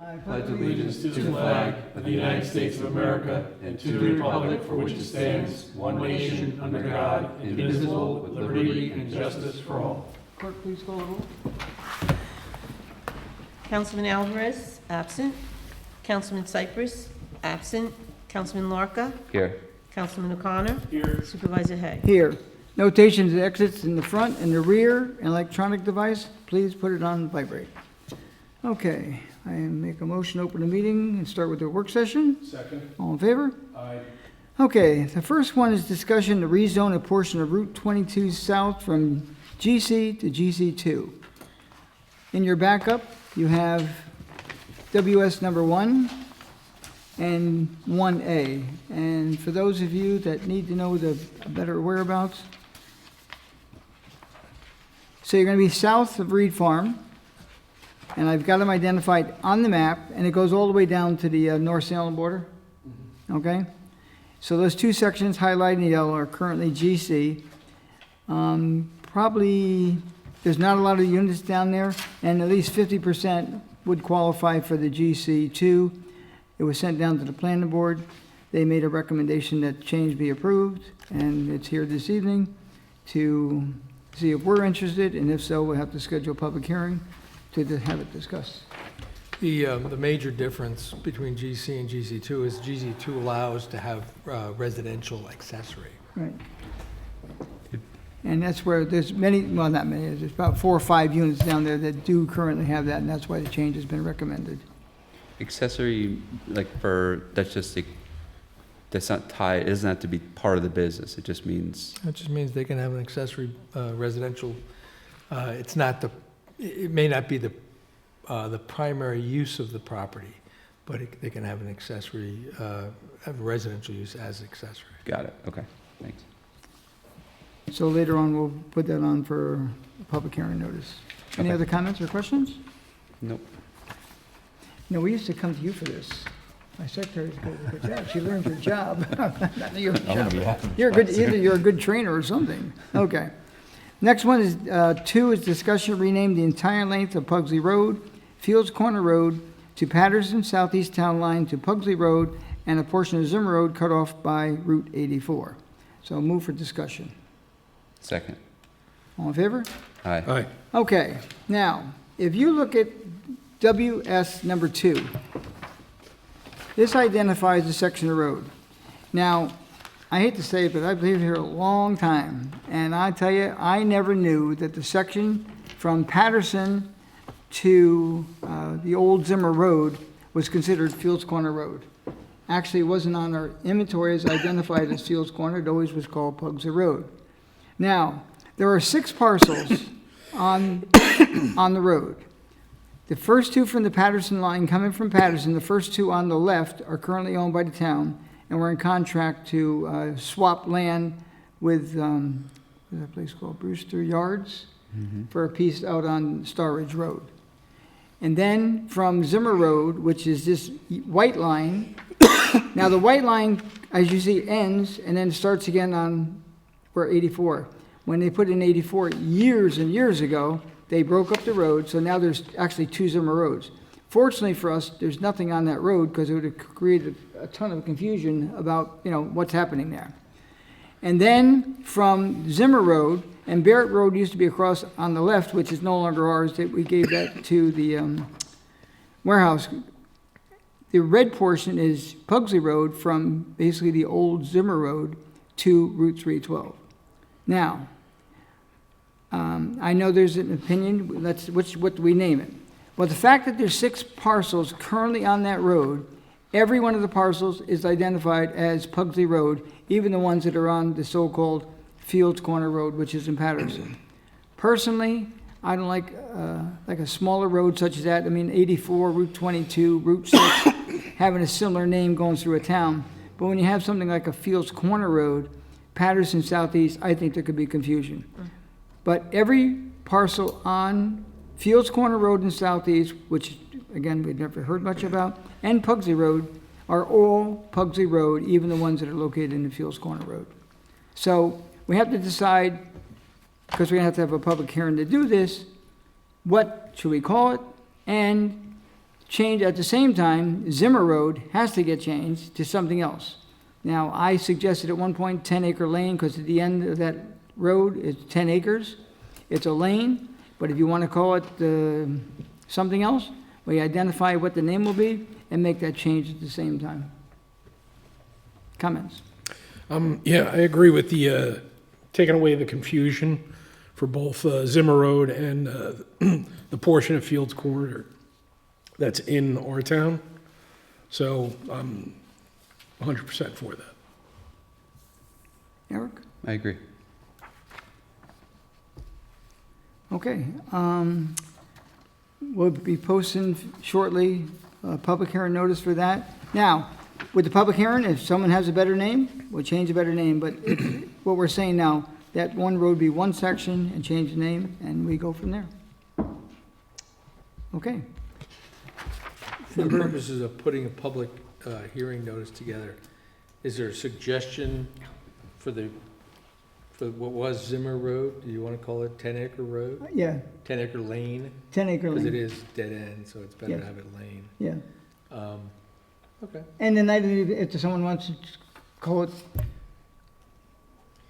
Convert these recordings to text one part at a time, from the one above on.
I pledge allegiance to the flag of the United States of America and to the republic for which it stands, one nation, under God, indivisible, with liberty and justice for all. Clerk, please call the roll. Councilman Alvarez, absent. Councilman Cypress, absent. Councilman Larka. Here. Councilman O'Connor. Here. Supervisor Hay. Here. Notations and exits in the front and the rear, an electronic device, please put it on vibrate. Okay, I make a motion, open the meeting, and start with the work session. Second. All in favor? Aye. Okay, the first one is discussion to rezone a portion of Route 22 south from GC to GC2. In your backup, you have WS number 1 and 1A. And for those of you that need to know the better whereabouts, so you're going to be south of Reed Farm, and I've got them identified on the map, and it goes all the way down to the North Salem border. Okay? So those two sections highlighted in yellow are currently GC. Probably, there's not a lot of units down there, and at least 50% would qualify for the GC2. It was sent down to the planning board. They made a recommendation that change be approved, and it's here this evening to see if we're interested, and if so, we'll have to schedule a public hearing to have it discussed. The major difference between GC and GC2 is GC2 allows to have residential accessory. Right. And that's where there's many, well, not many, there's about 4 or 5 units down there that do currently have that, and that's why the change has been recommended. Accessory, like for, that's just like, that's not tied, it doesn't have to be part of the business, it just means, That just means they can have an accessory residential. It's not the, it may not be the primary use of the property, but they can have an accessory, have residential use as accessory. got it, okay, thanks. So later on, we'll put that on for a public hearing notice. Any Okay. other comments or questions? Nope. No, we used to come to you for this. My secretary did a good job. She learned her job. Not your job. You're a good, either you're a good trainer or something. Okay. Next one is, 2 is discussion to rename the entire length of Pugsley Road, Fields Corner Road, to Patterson Southeast Town Line to Pugsley Road, and a portion of Zimmer Road cut off by Route 84. So move for discussion. Second. All in favor? Aye. Aye. Okay, now, if you look at WS number 2, this identifies a section of road. Now, I hate to say it, but I've lived here a long time, and I tell you, I never knew that the section from Patterson to the old Zimmer Road was considered Fields Corner Road. Actually, it wasn't on our inventory as identified as Fields Corner, it always was called Pugsley Road. Now, there are 6 parcels on the road. The first 2 from the Patterson line, coming from Patterson, the first 2 on the left are currently owned by the town, and we're in contract to swap land with, what's that place called, Brewster Yards, for a piece out on Star Ridge Road. And then from Zimmer Road, which is this white line, now the white line, as you see, ends and then starts again on where 84. When they put in 84 years and years ago, they broke up the road, so now there's actually 2 Zimmer roads. Fortunately for us, there's nothing on that road because it would have created a ton of confusion about, what's happening there. And then from Zimmer Road, and Barrett Road used to be across on the left, which is no longer ours, that we gave that to the warehouse. The red portion is Pugsley Road from basically the old Zimmer Road to Route 312. Now, I know there's an opinion, what do we name it? Well, the fact that there's 6 parcels currently on that road, every one of the parcels is identified as Pugsley Road, even the ones that are on the so-called Fields Corner Road, which is in Patterson. Personally, I don't like a smaller road such as that. I mean, 84, Route 22, Route 6, having a similar name going through a town. But when you have something like a Fields Corner Road, Patterson Southeast, I think there could be confusion. But every parcel on Fields Corner Road in Southeast, which again, we've never heard much about, and Pugsley Road are all Pugsley Road, even the ones that are located in the Fields Corner Road. So we have to decide, because we're going to have a public hearing to do this, what should we call it? And change, at the same time, Zimmer Road has to get changed to something else. Now, I suggested at one point 10-acre lane, because at the end of that road, it's 10 acres. It's a lane, but if you want to call it something else, we identify what the name will be and make that change at the same time. Comments? Yeah, I agree with the, taking away the confusion for both Zimmer Road and the portion of Fields Corridor that's in our town. So I'm 100% for that. Eric? I agree. Okay. We'll be posting shortly a public hearing notice for that. Now, with the public hearing, if someone has a better name, we'll change a better name. But what we're saying now, that one road be one section and change the name, and we go from there. Okay. For the purposes of putting a public hearing notice together, is there a suggestion for what was Zimmer Road? Do you want to call it 10-acre road? Yeah, 10-acre lane? 10-acre Because it lane. is dead end, so it's better Yes. to have it lane. Yeah. Okay. And then if someone wants to call it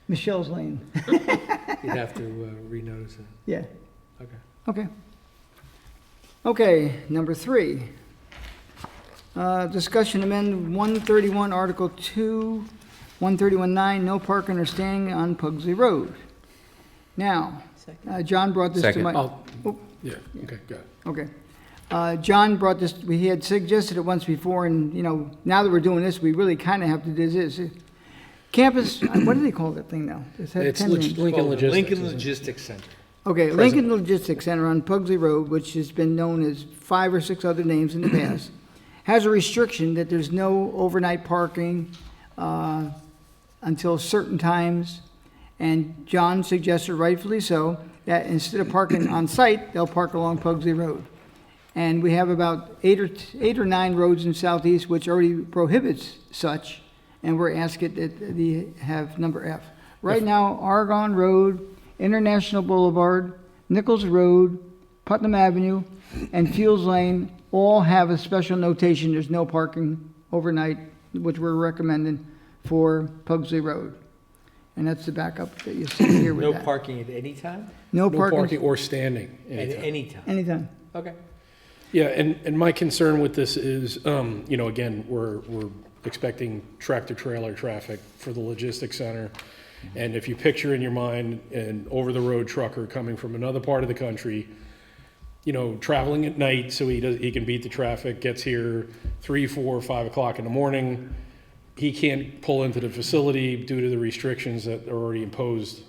Michelle's Lane. You'd have to renotice it. Yeah. Okay. Okay. Okay, number 3. Discussion amend 131, Article 2, 131-9, no parking or staying on Pugsley Road. Now, Second. John brought this to Second. my... I'll, Oh, yeah, okay, got it. okay. John brought this, he had suggested it once before, and, you know, now that we're doing this, we really kind of have to do this. Campus, what do they call that thing now? It's had It's 10 names. Lincoln Well, the Logistics. Lincoln isn't it? Logistics Center. Okay, Lincoln Logistics Center on Pugsley Road, which has been known as 5 or 6 other names in the past, has a restriction that there's no overnight parking until certain times. And John suggested, rightfully so, that instead of parking on site, they'll park along Pugsley Road. And we have about 8 or 9 roads in Southeast which already prohibits such, and we're asking that they have number F. Right now, Argonne Road, International Boulevard, Nichols Road, Putnam Avenue, and Fields Lane all have a special notation, there's no parking overnight, which we're recommending for Pugsley Road. And that's the backup that you see here with No that. parking at any time? No No parking parking, or standing. At anytime. any time? anytime. Okay. Yeah, and my concern with this is, you know, again, we're expecting tractor-trailer traffic for the logistics center. And if you picture in your mind an over-the-road trucker coming from another part of the country, you know, traveling at night so he can beat the traffic, gets here 3, 4, 5 o'clock in the morning, he can't pull into the facility due to the restrictions that are already imposed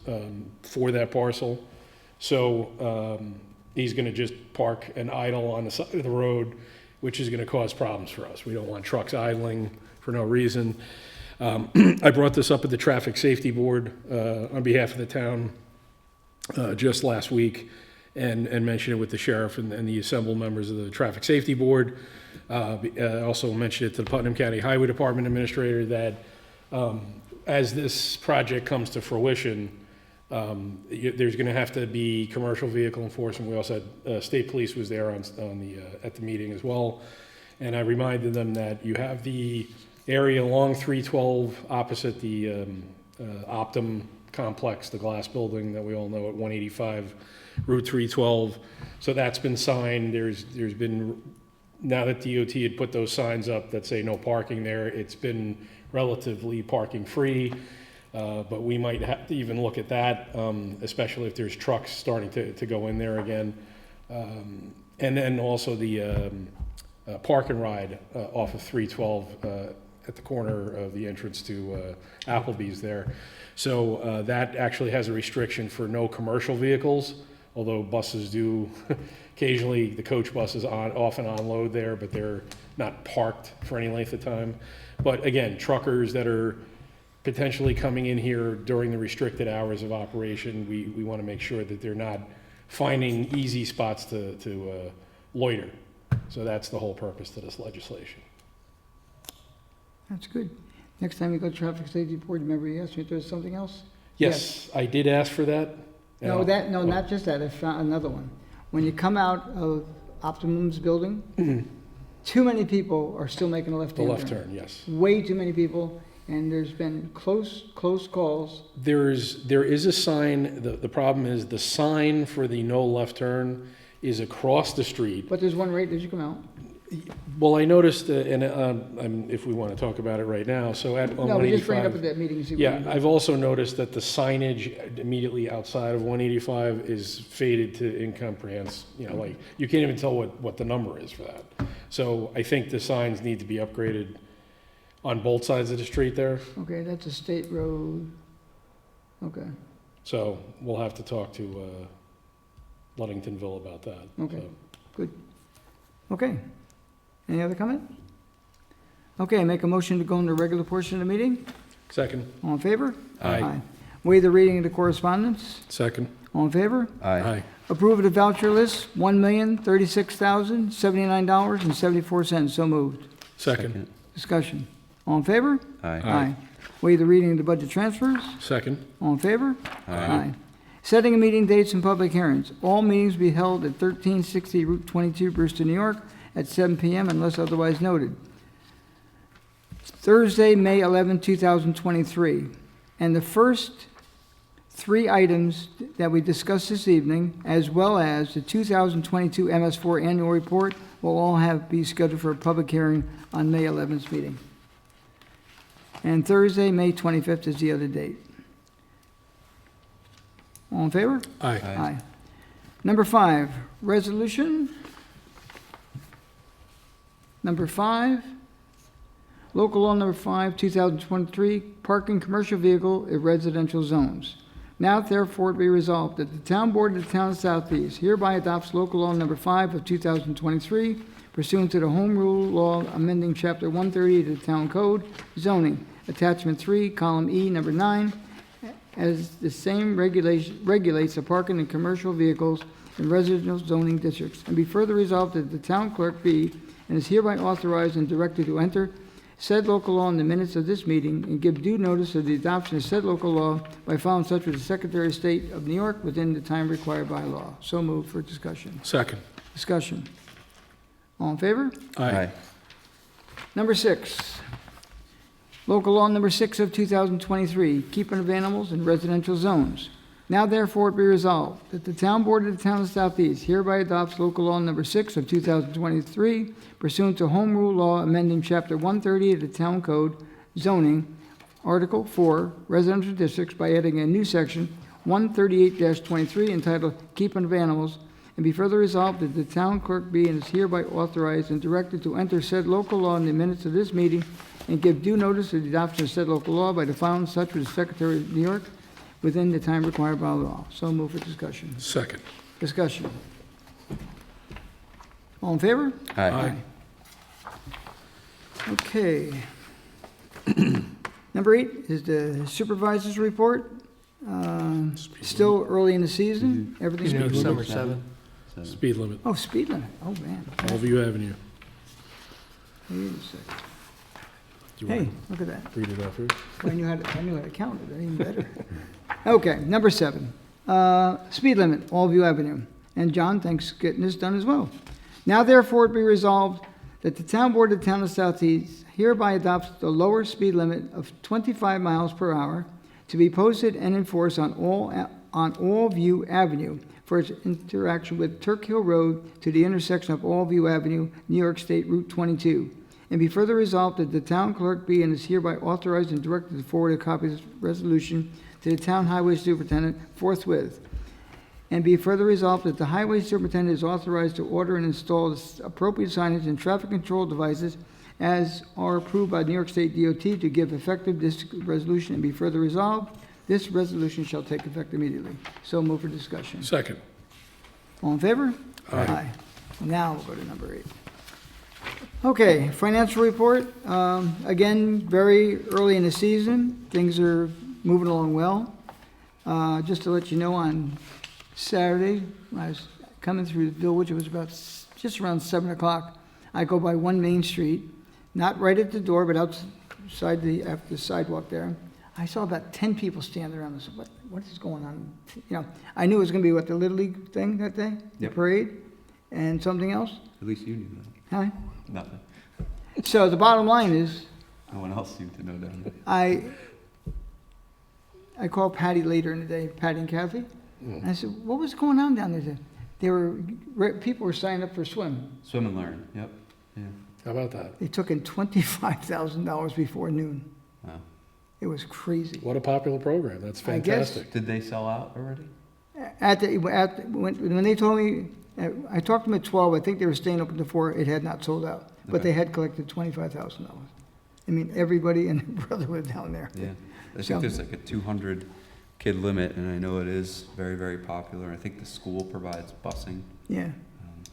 for that parcel. So he's going to just park and idle on the side of the road, which is going to cause problems for us. We don't want trucks idling for no reason. I brought this up at the Traffic Safety Board on behalf of the town just last week and mentioned it with the sheriff and the assembled members of the Traffic Safety Board. I also mentioned it to the Putnam County Highway Department Administrator that as this project comes to fruition, there's going to have to be commercial vehicle enforcement. We also had state police was there at the meeting as well. And I reminded them that you have the area along 312 opposite the Optum complex, the glass building that we all know at 185 Route 312. So that's been signed. There's been, now that DOT had put those signs up that say no parking there, it's been relatively parking free. But we might have to even look at that, especially if there's trucks starting to go in there again. And then also the park and ride off of 312 at the corner of the entrance to Applebee's there. So that actually has a restriction for no commercial vehicles, although buses do, occasionally the coach buses often unload there, but they're not parked for any length of time. But again, truckers that are potentially coming in here during the restricted hours of operation, we want to make sure that they're not finding easy spots to loiter. So that's the whole purpose to this legislation. That's good. Next time you go to Traffic Safety Board, remember you asked me if there's something else? Yes, I did ask for that. No, not just that, I found another one. When you come out of Optimum's building, too many people are still making a The left-hand left turn. turn, yes. Way too many people, and there's been close calls. There is a sign, the problem is the sign for the no left turn is across the street. But there's one right as you come out. Well, I noticed, if we want to talk about it right now, so on No, we just bring it up 185. at that meeting and see what Yeah, we do. I've also noticed that the signage immediately outside of 185 is faded to incomprehensible, like, you can't even tell what the number is for that. So I think the signs need to be upgraded on both sides of the street there. Okay, that's a state road. Okay, So we'll have to talk to Ludingtonville about that. Okay. So, okay. Any other comment? Okay, make a motion to go into regular portion of the meeting. Second. All in favor? Aye. Waive the reading of the correspondence. Second. All in favor? Aye. Approve of the voucher list, $1,036,079.74. So moved. Second. Discussion. All in favor? Aye. Waive the reading of the budget transfers. Second. All in favor? Aye. Setting a meeting dates and public hearings. All meetings be held at 1360 Route 22, Brewster, New York, at 7 p.m. unless otherwise noted. Thursday, May 11, 2023. And the first three items that we discussed this evening, as well as the 2022 MS4 annual report, will all be scheduled for a public hearing on May 11th meeting. And Thursday, May 25th is the other date. All in favor? Aye. Aye. Number 5, resolution. Number 5, local law number 5, 2023, parking commercial vehicle in residential zones. Now therefore be resolved that the town board of the town of Southeast hereby adopts local law number 5 of 2023 pursuant to the home rule law amending chapter 130 of the town code zoning, attachment 3, column E, number 9, as the same regulates the parking in commercial vehicles in residential zoning districts. And be further resolved that the town clerk be and is hereby authorized and directed to enter said local law in the minutes of this meeting and give due notice of the adoption of said local law by filing such with the Secretary of State of New York within the time required by law. So moved for discussion. Second. Discussion. All in favor? Aye. Number 6, local law number 6 of 2023, keeping of animals in residential zones. Now therefore be resolved that the town board of the town of Southeast hereby adopts local law number 6 of 2023 pursuant to home rule law amending chapter 130 of the town code zoning, article 4, residential districts by adding a new section 138-23 entitled keeping of animals. And be further resolved that the town clerk be and is hereby authorized and directed to enter said local law in the minutes of this meeting and give due notice of the adoption of said local law by the filing such with the Secretary of New York within the time required by law. So move for discussion. Second. Discussion. All in favor? Aye. Okay. Number 8 is the supervisor's report. Still early in the season. Everything's You know, Speed summer limit. 7. Speed limit. Oh, speed limit. Oh, man. Allview Avenue. Wait a second. Do you Hey, want look at that. to read it off here? I knew how to count it, even better. Okay, number 7, speed limit, Allview Avenue. And John, thanks for getting this done as well. Now therefore it be resolved that the town board of the town of Southeast hereby adopts the lower speed limit of 25 miles per hour to be posted and enforced on Allview Avenue for its interaction with Turk Hill Road to the intersection of Allview Avenue, New York State Route 22. And be further resolved that the town clerk be and is hereby authorized and directed to forward a copy of this resolution to the town highway superintendent forthwith. And be further resolved that the highway superintendent is authorized to order and install the appropriate signage and traffic control devices as are approved by New York State DOT to give effective this resolution. And be further resolved, this resolution shall take effect immediately. So move for discussion. Second. All in favor? Aye. Now we'll go to number 8. Okay, financial report. Again, very early in the season. Things are moving along well. Just to let you know, on Saturday, when I was coming through the village, it was about just around 7 o'clock. I go by 1 Main Street, not right at the door, but outside after the sidewalk there. I saw about 10 people standing around. I said, what is going on? You know, I knew it was going to be, the Little League thing that day? The Yep. parade? And something else? At least you knew that. Huh? Nothing. So the bottom line is, No one else seemed to know down there. I called Patty later in the day, Patty and Kathy, and I said, what was going on down there? People were signing up for swim. Swim and learn, yep, yeah, How about that? They took in $25,000 before noon. wow. It was crazy. What a popular program. That's I guess. fantastic. Did they sell out already? When they told me, I talked to them at 12, I think they were staying open to 4, it had not sold out. But Okay. they had collected $25,000. I mean, everybody and their brother were down there. Yeah, I So- think there's like a 200 kid limit, and I know it is very, very popular. I think the school provides busing, Yeah,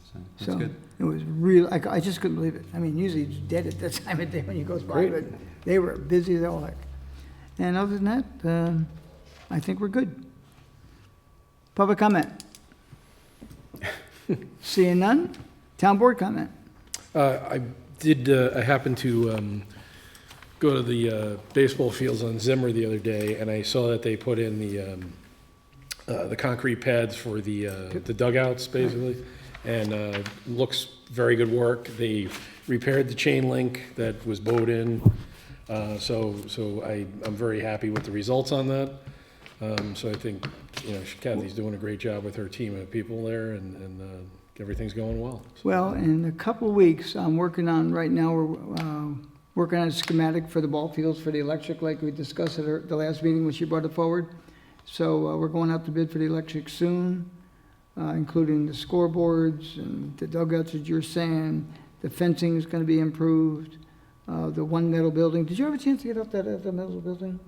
so that's so good. it was real, I just couldn't believe it. I mean, usually it's dead at that time of day when you goes by, Great. but they were busy as all heck. And other than that, I think we're good. Public comment? Seeing none? Town board comment? I happened to go to the baseball fields on Zimmer the other day, and I saw that they put in the concrete pads for the dugouts, basically, and looks very good work. They repaired the chain link that was bowed in, so I'm very happy with the results on that. So I think, Kathy's doing a great job with her team of people there, and everything's going well. Well, in a couple of weeks, I'm working on, right now, we're working on a schematic for the ball fields for the electric, like we discussed at the last meeting when she brought it forward. So we're going out to bid for the electric soon, including the scoreboards and the dugouts, as you're saying. The fencing is going to be improved. The one metal building. Did you have a chance to get up that the metal building?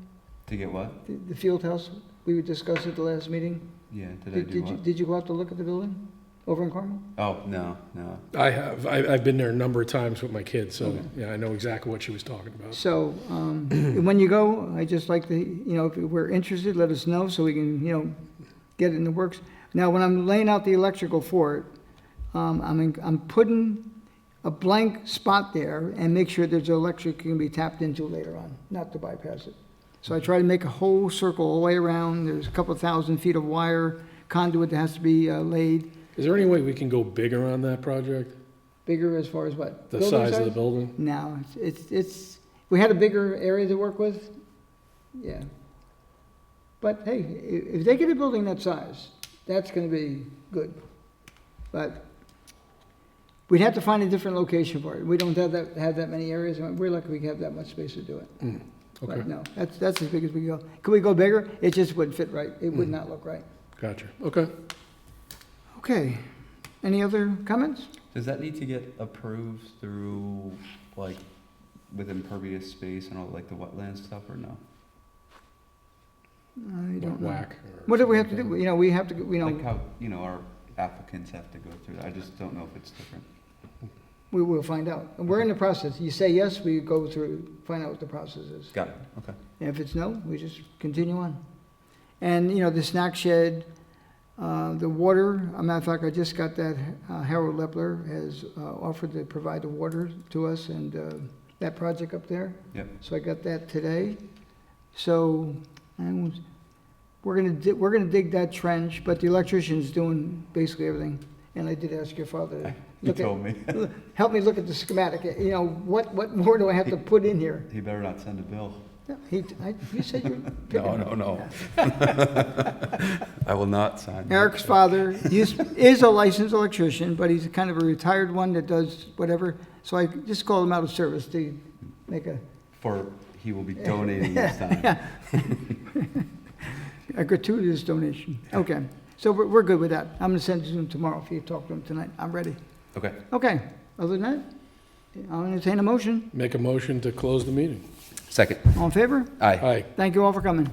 To get what? The field house we discussed at the last meeting? Yeah, did I do what? Did you go out to look at the building over in Carmel? Oh, no. I have. I've been there a number of times with my kids, so yeah, I know exactly what she was talking about. So, when you go, I just like to, if we're interested, let us know so we can, get it in the works. Now, when I'm laying out the electrical for it, I'm putting a blank spot there and make sure there's electric can be tapped into later on, not to bypass it. So I try to make a whole circle all the way around. There's a couple 1,000 feet of wire conduit that has to be laid. Is there any way we can go bigger on that project? Bigger as far as what? The Building size of the building? No, it's, we had a bigger area to work with, yeah. But hey, if they get a building that size, that's gonna be good. But we'd have to find a different location for it. We don't have that many areas, and we're lucky we have that much space to do it. Okay, But no, that's as big as we go. Could we go bigger? It just wouldn't fit right. It would not look right. gotcha. Okay. Okay, any other comments? Does that need to get approved through, like, with impervious space and all, like, the wetland stuff, or no? I don't know. Whack. or What do we have to something do? like We have to, Like how, our applicants have to go through that? I just don't know if it's different. we will find out. And we're in the process. You say yes, we go through, find out what the process is. Got it, okay. And if it's no, we just continue on. And, the snack shed, the water, a matter of fact, I just got that, Harold Lepler has offered to provide the water to us and that project up there. Yep. So I got that today. So, and we're gonna dig that trench, but the electrician's doing basically everything. And I did ask your father to He look told me. help me look at the schematic, what more do I have to put in here? He better not send a bill. Yeah, you said you're picking. No. I will not sign. that. Eric's father is a licensed electrician, but he's kind of a retired one that does whatever. So I just called him out of service to make He will be donating this time. a gratuitous donation. Okay, so we're good with that. I'm gonna send it to him tomorrow. If you talk to him tonight, I'm ready. Okay. Okay, other than that, I'll entertain a motion. Make a motion to close the meeting. Second. All in favor? Aye. Aye. Thank you all for coming.